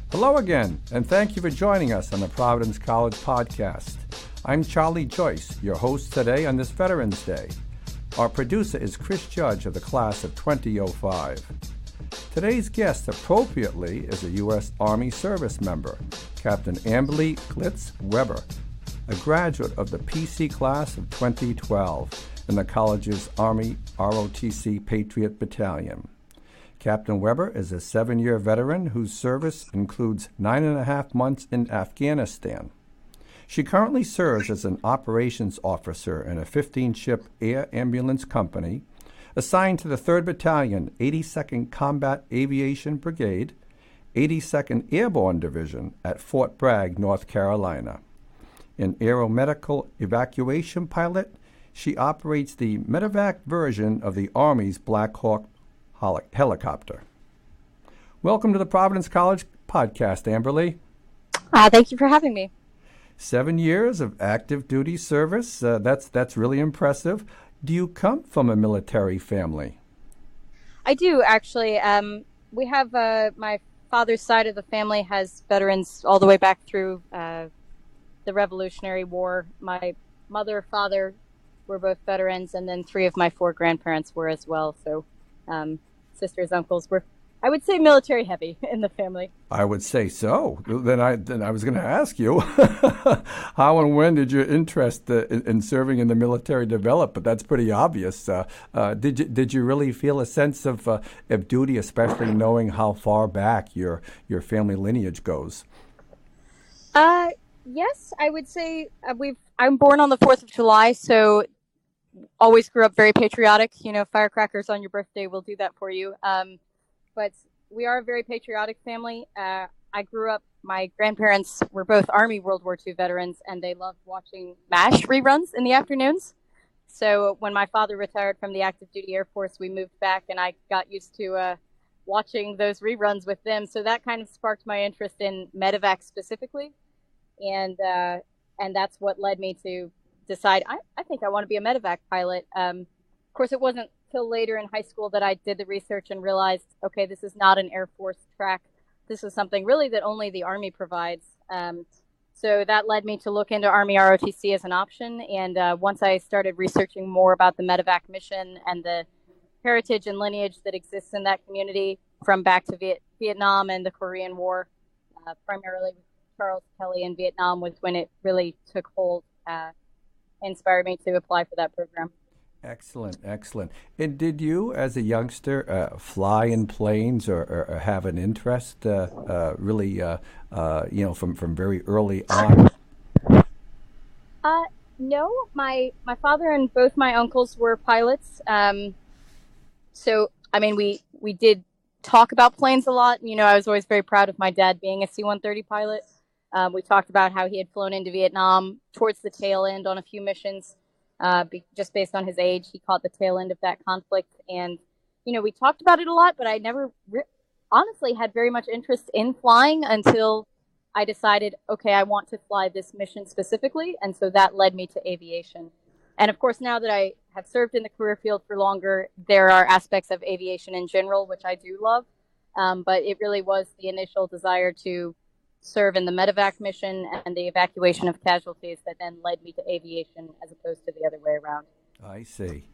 Hello again, and thank you for joining us on the Providence College podcast. I'm Charlie Joyce, your host today on this Veterans Day. Our producer is Chris Judge of the class of 2005. Today's guest, appropriately, is a U.S. Army service member, Captain Amberly Glitz Weber, a graduate of the PC class of 2012 in the college's Army ROTC Patriot Battalion. Captain Weber is a 7-year veteran whose service includes 9.5 months in Afghanistan. She currently serves as an operations officer in a 15-ship air ambulance company assigned to the 3rd Battalion, 82nd Combat Aviation Brigade, 82nd Airborne Division at Fort Bragg, North Carolina. An aeromedical evacuation pilot, she operates the medevac version of the Army's Black Hawk helicopter. Welcome to the Providence College podcast, Amberly. Thank you for having me. 7 years of active duty service. That's really impressive. Do you come from a military family? I do, actually. We have my father's side of the family has veterans all the way back through the Revolutionary War. My mother, father were both veterans, and then 3 of my 4 grandparents were as well. So sisters, uncles were, I would say, military heavy in the family. I would say so. Then I was going to ask you, how and when did your interest in serving in the military develop? But that's pretty obvious. Did you really feel a sense of duty, especially knowing how far back your family lineage goes? Yes, I would say I'm born on the 4th of July, so always grew up very patriotic. You know, firecrackers on your birthday will do that for you. But we are a very patriotic family. I grew up, my grandparents were both Army World War II veterans, and they loved watching MASH reruns in the afternoons. So when my father retired from the active duty Air Force, we moved back, and I got used to watching those reruns with them. So that kind of sparked my interest in medevacs specifically. And that's what led me to decide, I think I want to be a medevac pilot. Of course, it wasn't till later in high school that I did the research and realized, okay, this is not an Air Force track. This is something really that only the Army provides. So that led me to look into Army ROTC as an option. And once I started researching more about the medevac mission and the heritage and lineage that exists in that community from back to Vietnam and the Korean War, primarily with Charles Kelly in Vietnam was when it really took hold, inspired me to apply for that program. Excellent. And did you, as a youngster, fly in planes or have an interest, really, from very early on? No, my father and both my uncles were pilots. So, I mean, we did talk about planes a lot. You know, I was always very proud of my dad being a C-130 pilot. We talked about how he had flown into Vietnam towards the tail end on a few missions. Just based on his age, he caught the tail end of that conflict. And, you know, we talked about it a lot, but I never honestly had very much interest in flying until I decided, okay, I want to fly this mission specifically. And so that led me to aviation. And of course, now that I have served in the career field for longer, there are aspects of aviation in general, which I do love. But it really was the initial desire to serve in the medevac mission and the evacuation of casualties that then led me to aviation as opposed to the other way around. I see.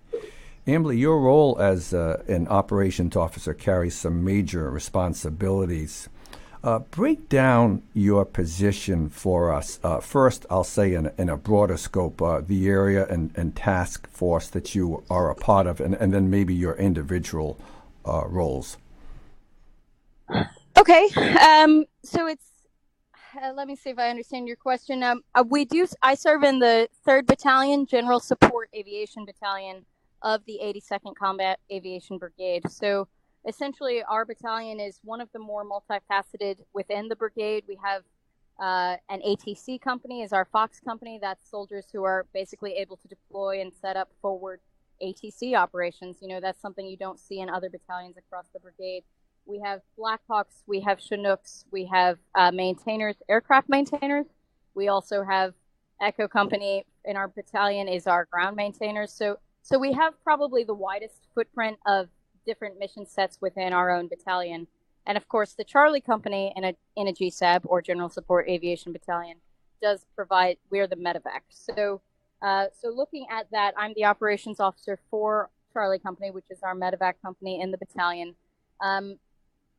Amberly, your role as an operations officer carries some major responsibilities. Break down your position for us. First, I'll say in a broader scope, the area and task force that you are a part of, and then maybe your individual roles. Okay. So it's, let me see if I understand your question. I serve in the 3rd Battalion, General Support Aviation Battalion of the 82nd Combat Aviation Brigade. So essentially, our battalion is one of the more multifaceted within the brigade. We have an ATC company is our Fox company. That's soldiers who are basically able to deploy and set up forward ATC operations. You know, that's something you don't see in other battalions across the brigade. We have Blackhawks, we have Chinooks, we have maintainers, aircraft maintainers. We also have Echo Company in our battalion is our ground maintainers. So we have probably the widest footprint of different mission sets within our own battalion. And of course, the Charlie Company in a GSAB, or General Support Aviation Battalion, does provide. We're the medevac. So looking at that, I'm the operations officer for Charlie Company, which is our medevac company in the battalion.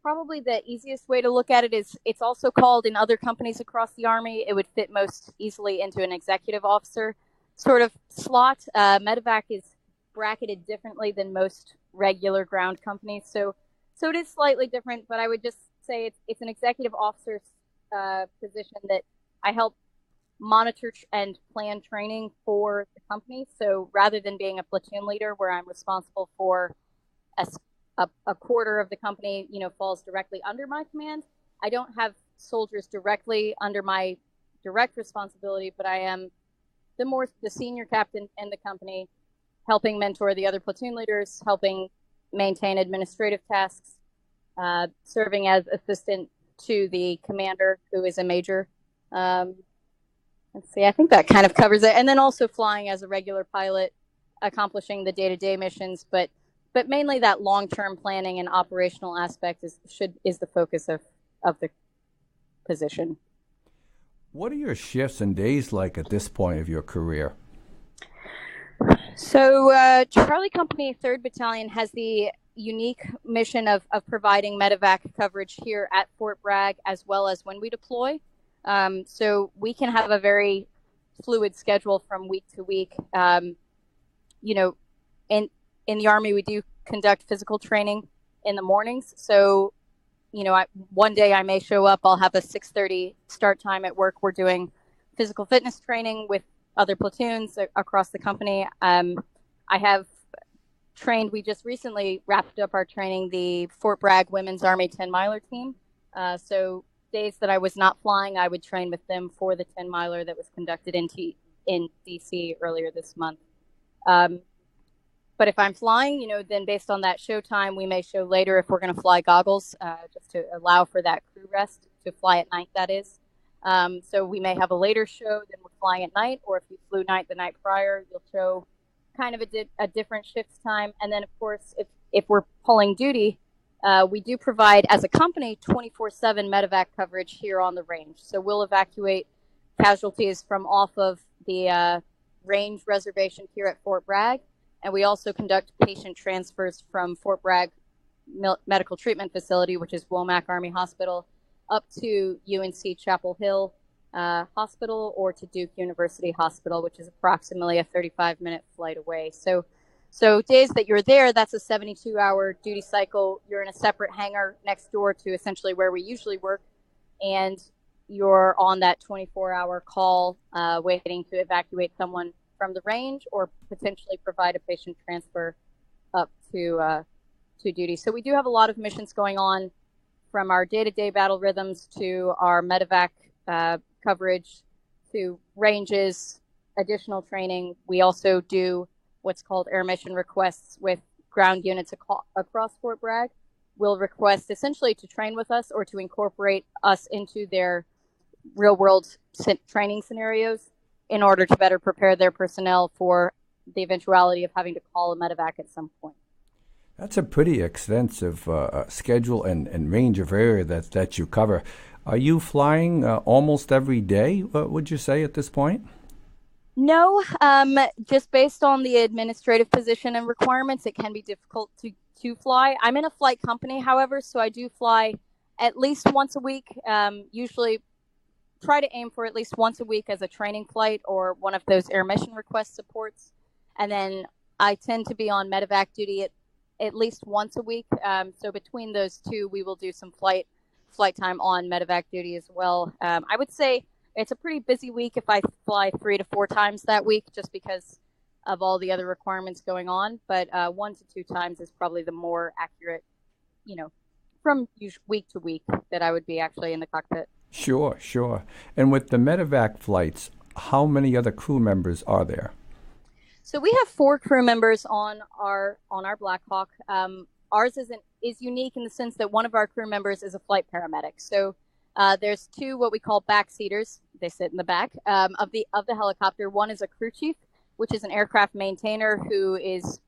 Probably the easiest way to look at it is it's also called in other companies across the Army. It would fit most easily into an executive officer sort of slot. Medevac is bracketed differently than most regular ground companies, so it is slightly different. But I would just say it's an executive officer's position that I help monitor and plan training for the company. So rather than being a platoon leader, where I'm responsible for a quarter of the company, falls directly under my command, I don't have soldiers directly under my direct responsibility, but I am the senior captain in the company, helping mentor the other platoon leaders, helping maintain administrative tasks, serving as assistant to the commander, who is a major. Let's see, I think that kind of covers it. And then also flying as a regular pilot, accomplishing the day-to-day missions, but mainly that long-term planning and operational aspect is the focus of the position. What are your shifts and days like at this point of your career? So Charlie Company 3rd Battalion has the unique mission of providing medevac coverage here at Fort Bragg, as well as when we deploy. So we can have a very fluid schedule from week to week. In the Army, we do conduct physical training in the mornings. So, one day I may show up, I'll have a 6:30 start time at work. We're doing physical fitness training with other platoons across the company. I have trained, we just recently wrapped up our training, the Fort Bragg Women's Army 10-miler team. So days that I was not flying, I would train with them for the 10-miler that was conducted in DC earlier this month. But if I'm flying, then based on that show time, we may show later if we're going to fly goggles, just to allow for that crew rest, to fly at night, that is. So we may have a later show than we're flying at night, or if you flew night the night prior, you'll show kind of a different shift time. And then, of course, if we're pulling duty, we do provide, as a company, 24/7 medevac coverage here on the range. So we'll evacuate casualties from off of the range reservation here at Fort Bragg. And we also conduct patient transfers from Fort Bragg Medical Treatment Facility, which is Womack Army Hospital, up to UNC Chapel Hill Hospital, or to Duke University Hospital, which is approximately a 35-minute flight away. So days that you're there, that's a 72-hour duty cycle. You're in a separate hangar next door to essentially where we usually work, and you're on that 24-hour call waiting to evacuate someone from the range, or potentially provide a patient transfer up to duty. So we do have a lot of missions going on, from our day-to-day battle rhythms to our medevac coverage to ranges, additional training. We also do what's called air mission requests with ground units across Fort Bragg. Will request essentially to train with us or to incorporate us into their real-world training scenarios, in order to better prepare their personnel for the eventuality of having to call a medevac at some point. That's a pretty extensive schedule and range of area that you cover. Are you flying almost every day, would you say, at this point? No, just based on the administrative position and requirements, it can be difficult to fly. I'm in a flight company, however, so I do fly at least once a week, usually try to aim for at least once a week as a training flight or one of those air mission request supports. And then I tend to be on medevac duty at least once a week. So between those two, we will do some flight time on medevac duty as well. I would say it's a pretty busy week if I fly 3 to 4 times that week, just because of all the other requirements going on. But 1 to 2 times is probably the more accurate, from week to week, that I would be actually in the cockpit. Sure. And with the medevac flights, how many other crew members are there? So we have 4 crew members on our Black Hawk. Ours is unique in the sense that one of our crew members is a flight paramedic. So there's 2 what we call backseaters. They sit in the back of the helicopter. One is a crew chief, which is an aircraft maintainer who is,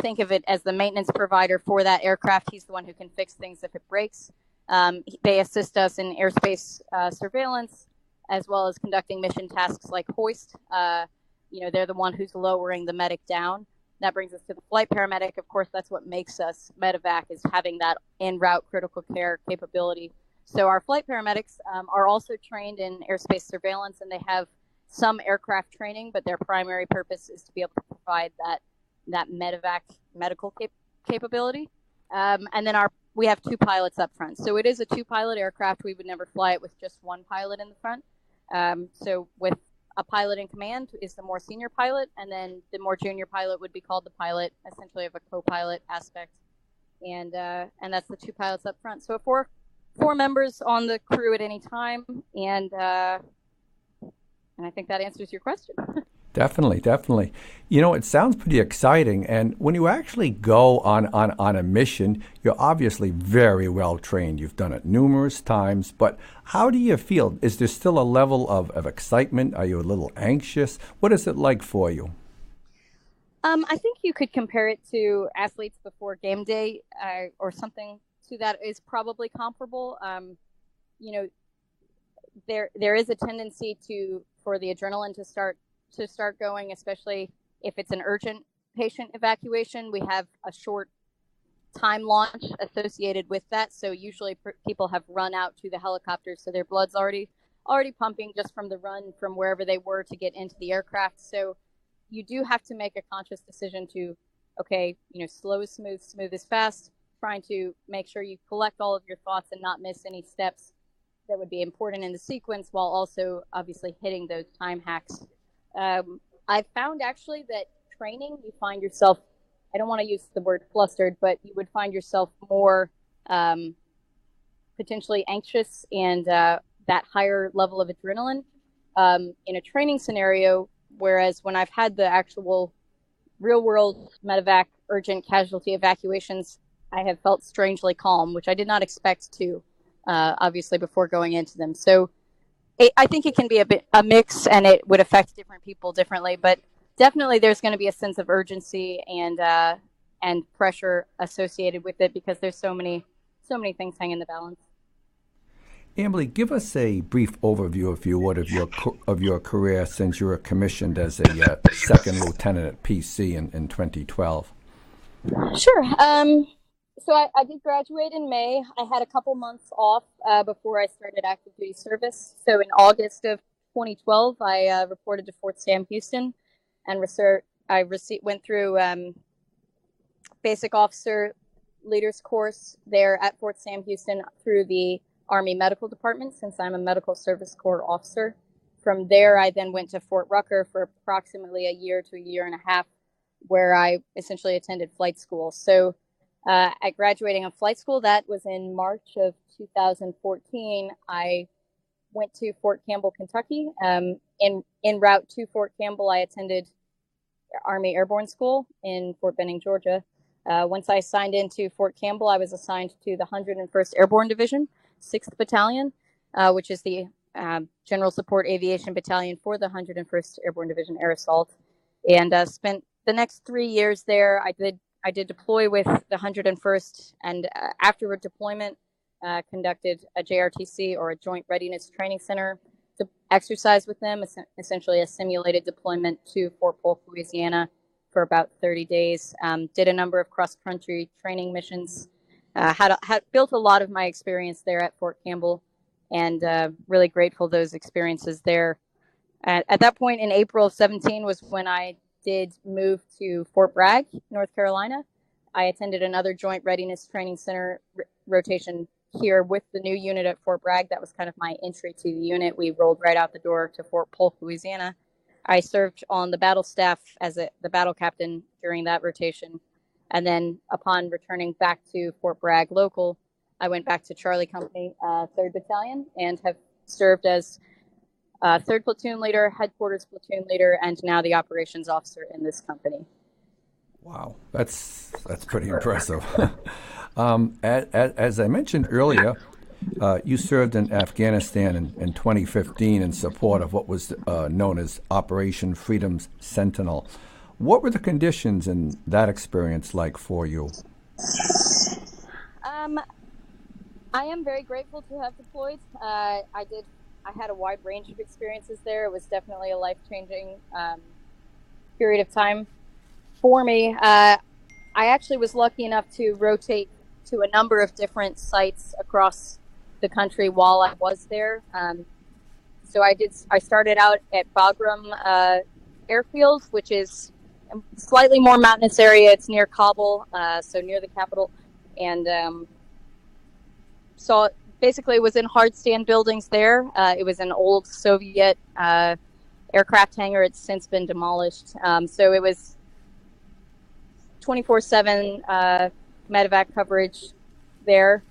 think of it as the maintenance provider for that aircraft. He's the one who can fix things if it breaks. They assist us in airspace surveillance, as well as conducting mission tasks like hoist. They're the one who's lowering the medic down. That brings us to the flight paramedic. Of course, that's what makes us medevac, is having that en route critical care capability. So our flight paramedics are also trained in airspace surveillance, and they have some aircraft training, but their primary purpose is to be able to provide that medevac medical capability. And then we have 2 pilots up front. So it is a 2-pilot aircraft. We would never fly it with just 1 pilot in the front. So with a pilot in command is the more senior pilot, and then the more junior pilot would be called the pilot, essentially of a co-pilot aspect. And that's the 2 pilots up front. So 4 members on the crew at any time, and I think that answers your question. Definitely. It sounds pretty exciting. And when you actually go on a mission, you're obviously very well trained. You've done it numerous times. But how do you feel? Is there still a level of excitement? Are you a little anxious? What is it like for you? I think you could compare it to athletes before game day, or something to that is probably comparable. There is a tendency for the adrenaline to start going, especially if it's an urgent patient evacuation. We have a short time launch associated with that. So usually people have run out to the helicopters, so their blood's already pumping just from the run from wherever they were to get into the aircraft. So you do have to make a conscious decision to, slow is smooth, smooth is fast, trying to make sure you collect all of your thoughts and not miss any steps that would be important in the sequence, while also obviously hitting those time hacks. I've found actually that training, you find yourself, I don't want to use the word flustered, but you would find yourself more potentially anxious and that higher level of adrenaline in a training scenario, whereas when I've had the actual real-world medevac urgent casualty evacuations, I have felt strangely calm, which I did not expect to, obviously, before going into them. So I think it can be a mix, and it would affect different people differently. But definitely, there's going to be a sense of urgency and pressure associated with it, because there's so many things hang in the balance. Emily, give us a brief overview, if you would, of your career since you were commissioned as a second lieutenant at PC in 2012. Sure. So I did graduate in May. I had a couple months off before I started active duty service. So in August of 2012, I reported to Fort Sam Houston, and went through basic officer leaders course there at Fort Sam Houston through the Army Medical Department, since I'm a Medical Service Corps officer. From there, I then went to Fort Rucker for approximately a year to a year and a half, where I essentially attended flight school. So at graduating of flight school, that was in March of 2014, I went to Fort Campbell, Kentucky. En route to Fort Campbell, I attended Army Airborne School in Fort Benning, Georgia. Once I signed into Fort Campbell, I was assigned to the 101st Airborne Division, 6th Battalion, which is the General Support Aviation Battalion for the 101st Airborne Division Air Assault, and spent the next 3 years there. I did deploy with the 101st, and after deployment, conducted a JRTC, or a Joint Readiness Training Center, to exercise with them, essentially a simulated deployment to Fort Polk, Louisiana, for about 30 days. Did a number of cross-country training missions. Had built a lot of my experience there at Fort Campbell, and really grateful those experiences there. At that point in April of 17 was when I did move to Fort Bragg, North Carolina. I attended another Joint Readiness Training Center rotation here with the new unit at Fort Bragg. That was kind of my entry to the unit. We rolled right out the door to Fort Polk, Louisiana. I served on the battle staff as the battle captain during that rotation. And then upon returning back to Fort Bragg local, I went back to Charlie Company, 3rd Battalion, and have served as 3rd Platoon Leader, Headquarters Platoon Leader, and now the Operations Officer in this company. Wow, that's pretty impressive. As I mentioned earlier, you served in Afghanistan in 2015 in support of what was known as Operation Freedom's Sentinel. What were the conditions in that experience like for you? I am very grateful to have deployed. I had a wide range of experiences there. It was definitely a life-changing period of time for me. I actually was lucky enough to rotate to a number of different sites across the country while I was there. So I started out at Bagram Airfield, which is a slightly more mountainous area. It's near Kabul, so near the capital. And so basically it was in hard stand buildings there. It was an old Soviet aircraft hangar. It's since been demolished. So it was 24/7 medevac coverage there.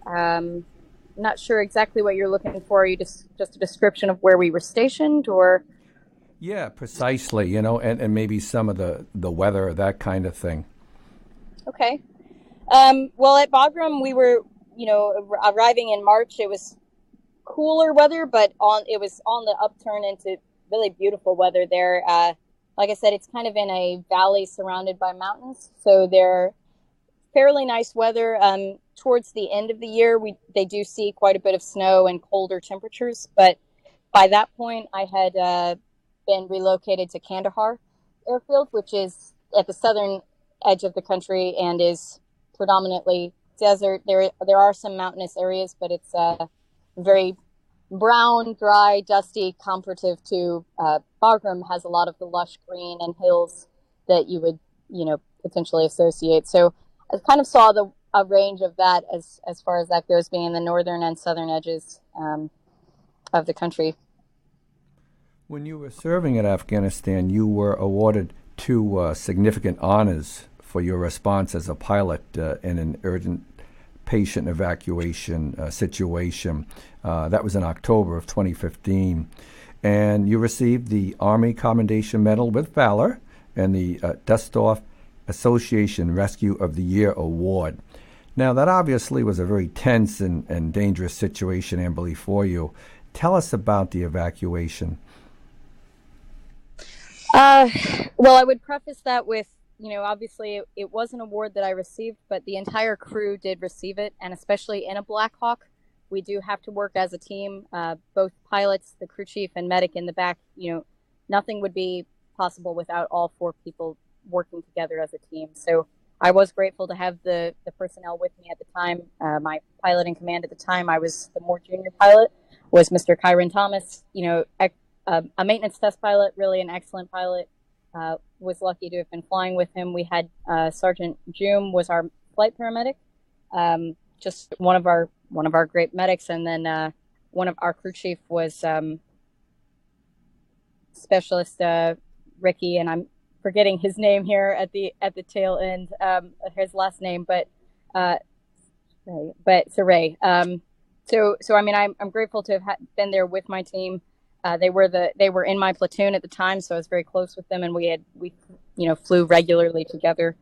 Not sure exactly what you're looking for. Are you just a description of where we were stationed, or? Yeah, precisely, and maybe some of the weather, that kind of thing. Okay. Well, at Bagram, we were, arriving in March. It was cooler weather, but it was on the upturn into really beautiful weather there. Like I said, it's kind of in a valley surrounded by mountains, so they're fairly nice weather. Towards the end of the year, they do see quite a bit of snow and colder temperatures, but by that point, I had been relocated to Kandahar Airfield, which is at the southern edge of the country and is predominantly desert. There are some mountainous areas, but it's very brown, dry, dusty, comparative to Bagram has a lot of the lush green and hills that you would, potentially associate. So I kind of saw a range of that as far as that goes, being the northern and southern edges of the country. When you were serving in Afghanistan, you were awarded two significant honors for your response as a pilot in an urgent patient evacuation situation. That was in October of 2015. And you received the Army Commendation Medal with Valor and the Dustoff Association Rescue of the Year Award. Now, that obviously was a very tense and dangerous situation, Amberly, for you. Tell us about the evacuation. Well, I would preface that with, obviously it was an award that I received, but the entire crew did receive it, and especially in a Black Hawk, we do have to work as a team, both pilots, the crew chief, and medic in the back. Nothing would be possible without all four people working together as a team. So I was grateful to have the personnel with me at the time. My pilot in command at the time, I was the more junior pilot, was Mr. Kyron Thomas, a maintenance test pilot, really an excellent pilot. Was lucky to have been flying with him. We had Sergeant Joom was our flight paramedic, just one of our great medics, and then one of our crew chief was Specialist Ricky, and I'm forgetting his name here at the tail end, his last name, but Saray. So I mean, I'm grateful to have been there with my team. They were in my platoon at the time, so I was very close with them, and we flew regularly together.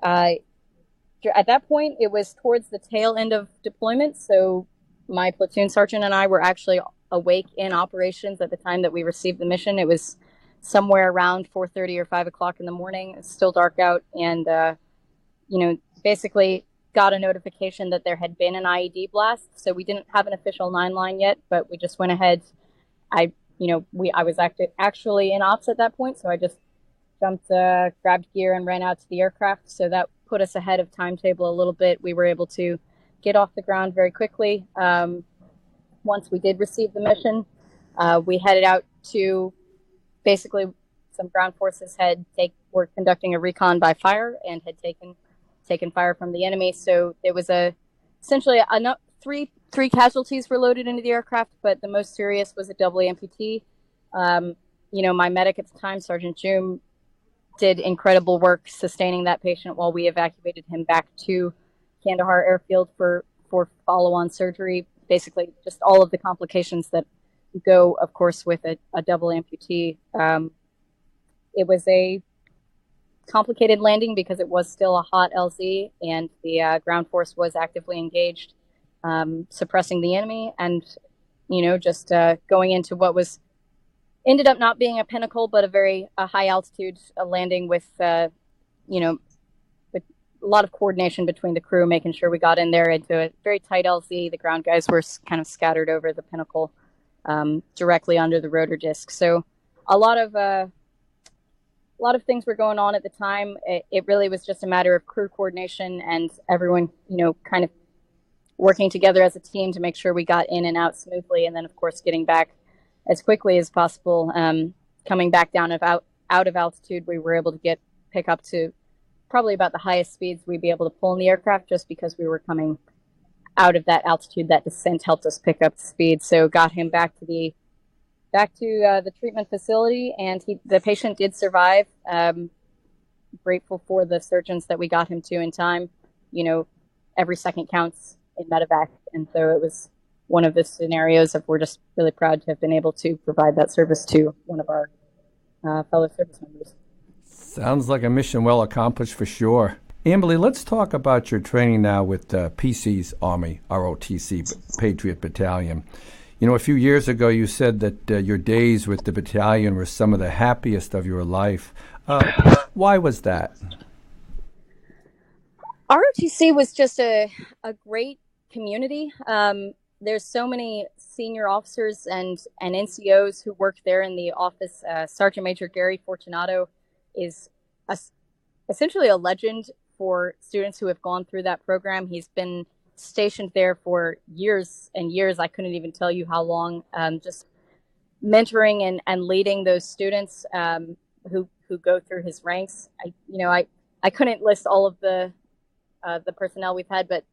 At that point, it was towards the tail end of deployment, so my platoon sergeant and I were actually awake in operations at the time that we received the mission. It was somewhere around 4:30 or 5 o'clock in the morning. It's still dark out, and basically got a notification that there had been an IED blast. So we didn't have an official 9 line yet, but we just went ahead. I was actually in ops at that point, so I just jumped, grabbed gear, and ran out to the aircraft. So that put us ahead of timetable a little bit. We were able to get off the ground very quickly. Once we did receive the mission, we headed out to basically some ground forces were conducting a recon by fire and had taken fire from the enemy. So there was essentially three casualties were loaded into the aircraft, but the most serious was a double amputee. My medic at the time, Sergeant Joom, did incredible work sustaining that patient while we evacuated him back to Kandahar Airfield for follow-on surgery. Basically, just all of the complications that go, of course, with a double amputee. It was a complicated landing because it was still a hot LZ, and the ground force was actively engaged, suppressing the enemy, and just going into what was ended up not being a pinnacle, but a very high altitude landing with, you know, with a lot of coordination between the crew, making sure we got in there into a very tight LZ. The ground guys were kind of scattered over the pinnacle directly under the rotor disc. So a lot of things were going on at the time. It really was just a matter of crew coordination and everyone, kind of working together as a team to make sure we got in and out smoothly. And then, of course, getting back as quickly as possible. Coming back down out of altitude, we were able to pick up to probably about the highest speeds we'd be able to pull in the aircraft, just because we were coming out of that altitude. That descent helped us pick up the speed. So got him back to the treatment facility, and the patient did survive. Grateful for the surgeons that we got him to in time. Every second counts in medevac, and so it was one of the scenarios of we're just really proud to have been able to provide that service to one of our fellow service members. Sounds like a mission well accomplished for sure. Amberly, let's talk about your training now with PC's Army, ROTC, Patriot Battalion. A few years ago you said that your days with the battalion were some of the happiest of your life. Why was that? ROTC was just a great community. There's so many senior officers and NCOs who work there in the office. Sergeant Major Gary Fortunato is essentially a legend for students who have gone through that program. He's been stationed there for years and years. I couldn't even tell you how long, just mentoring and leading those students who go through his ranks. I couldn't list all of the personnel we've had, but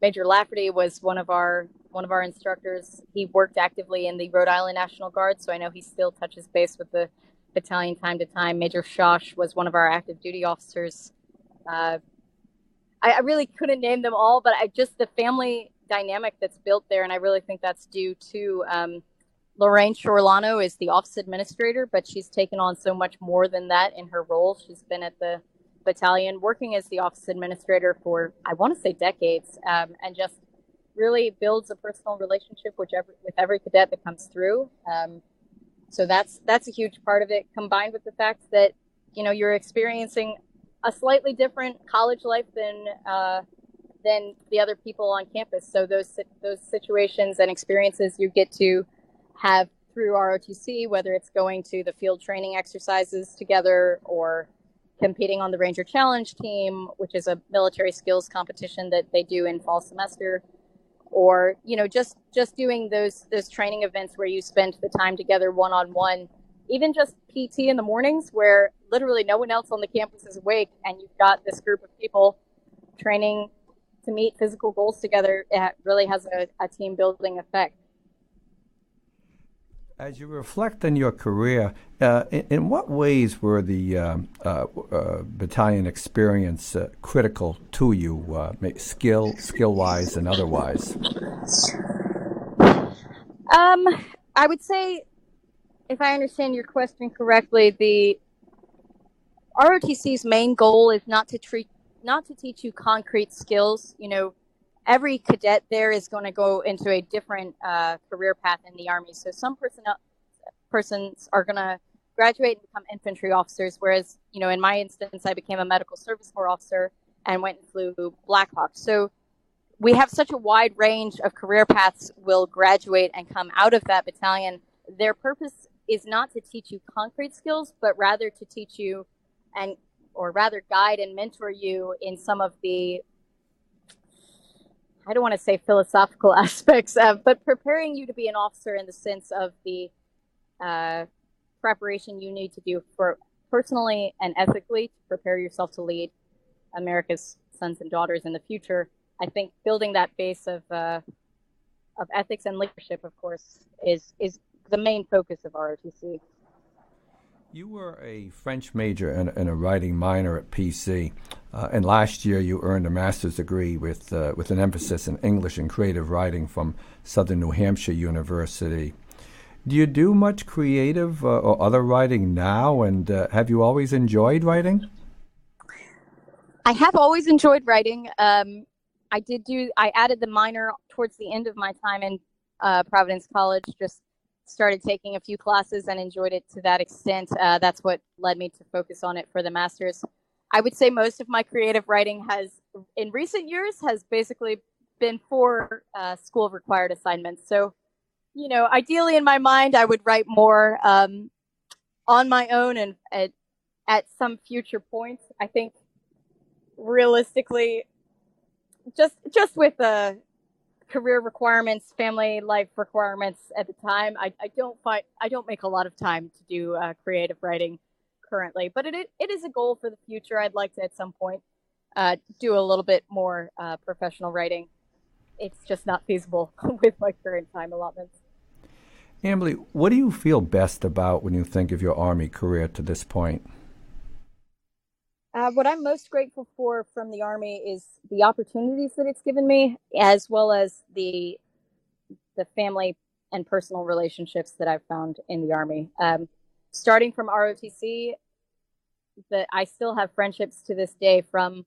Major Lafferty was one of our instructors. He worked actively in the Rhode Island National Guard, so I know he still touches base with the battalion time to time. Major Shosh was one of our active duty officers. I really couldn't name them all, but just the family dynamic that's built there, and I really think that's due to Lorraine Shorlano is the office administrator, but she's taken on so much more than that in her role. She's been at the battalion working as the office administrator for, I want to say, decades, and just really builds a personal relationship with every cadet that comes through. So that's a huge part of it, combined with the fact that you're experiencing a slightly different college life than the other people on campus. So those situations and experiences you get to have through ROTC, whether it's going to the field training exercises together or competing on the Ranger Challenge team, which is a military skills competition that they do in fall semester, or just doing those training events where you spend the time together one-on-one, even just PT in the mornings where literally no one else on the campus is awake and you've got this group of people training to meet physical goals together. It really has a team building effect. As you reflect on your career, in what ways were the battalion experience critical to you, skill-wise and otherwise? I would say, if I understand your question correctly, the ROTC's main goal is not to teach you concrete skills. Every cadet there is going to go into a different career path in the Army. So some persons are going to graduate and become infantry officers, whereas, in my instance, I became a medical service corps officer and went and flew Black Hawk. So we have such a wide range of career paths will graduate and come out of that battalion. Their purpose is not to teach you concrete skills, but rather to teach you or rather guide and mentor you in some of the, I don't want to say philosophical aspects but preparing you to be an officer in the sense of the preparation you need to do for personally and ethically to prepare yourself to lead America's sons and daughters in the future. I think building that base of ethics and leadership, of course, is the main focus of ROTC. You were a French major and a writing minor at PC, and last year you earned a master's degree with an emphasis in English and creative writing from Southern New Hampshire University. Do you do much creative or other writing now, and have you always enjoyed writing? I have always enjoyed writing. I added the minor towards the end of my time in Providence College, just started taking a few classes and enjoyed it to that extent. That's what led me to focus on it for the master's. I would say most of my creative writing in recent years, has basically been for school required assignments. So, ideally in my mind, I would write more on my own and at some future point. I think realistically, just with the career requirements, family life requirements at the time, I don't make a lot of time to do creative writing currently, but it is a goal for the future. I'd like to at some point do a little bit more professional writing. It's just not feasible with my current time allotments. Emily, what do you feel best about when you think of your Army career to this point? What I'm most grateful for from the Army is the opportunities that it's given me, as well as the family and personal relationships that I've found in the Army. Starting from ROTC, I still have friendships to this day from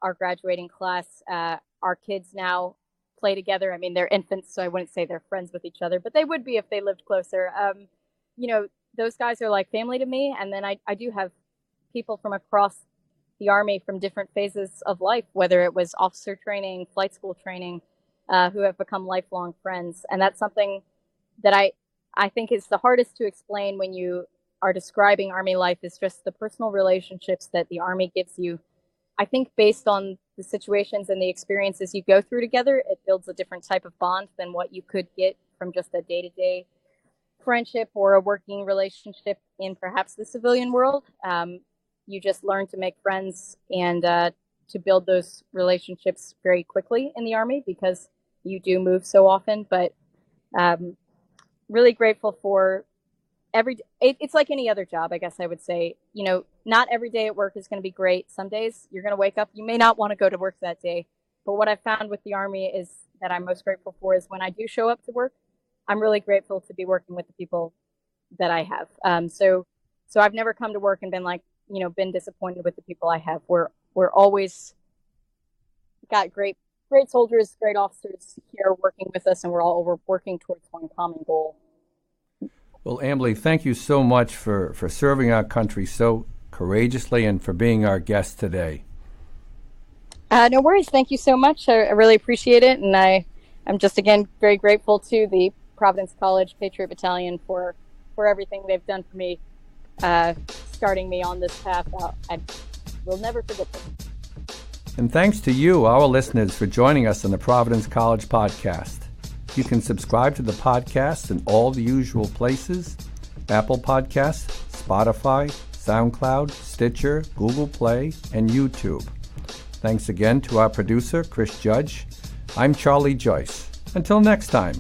our graduating class. Our kids now play together. I mean, they're infants, so I wouldn't say they're friends with each other, but they would be if they lived closer. Those guys are like family to me. And then I do have people from across the Army from different phases of life, whether it was officer training, flight school training, who have become lifelong friends. And that's something that I think is the hardest to explain when you are describing Army life, is just the personal relationships that the Army gives you. I think based on the situations and the experiences you go through together, it builds a different type of bond than what you could get from just a day-to-day friendship or a working relationship in perhaps the civilian world. You just learn to make friends and to build those relationships very quickly in the Army, because you do move so often. But really grateful for it's like any other job, I guess I would say. Not every day at work is going to be great. Some days you're going to wake up, you may not want to go to work that day. But what I found with the Army is that I'm most grateful for is when I do show up to work, I'm really grateful to be working with the people that I have. So I've never come to work and been like, been disappointed with the people I have. We're always got great soldiers, great officers here working with us, and we're working towards one common goal. Well, Emily, thank you so much for serving our country so courageously and for being our guest today. No worries. Thank you so much. I really appreciate it. And I'm just, again, very grateful to the Providence College Patriot Battalion for everything they've done for me, starting me on this path. I will never forget them. And thanks to you, our listeners, for joining us on the Providence College podcast. You can subscribe to the podcast in all the usual places: Apple Podcasts, Spotify, SoundCloud, Stitcher, Google Play, and YouTube. Thanks again to our producer, Chris Judge. I'm Charlie Joyce. Until next time.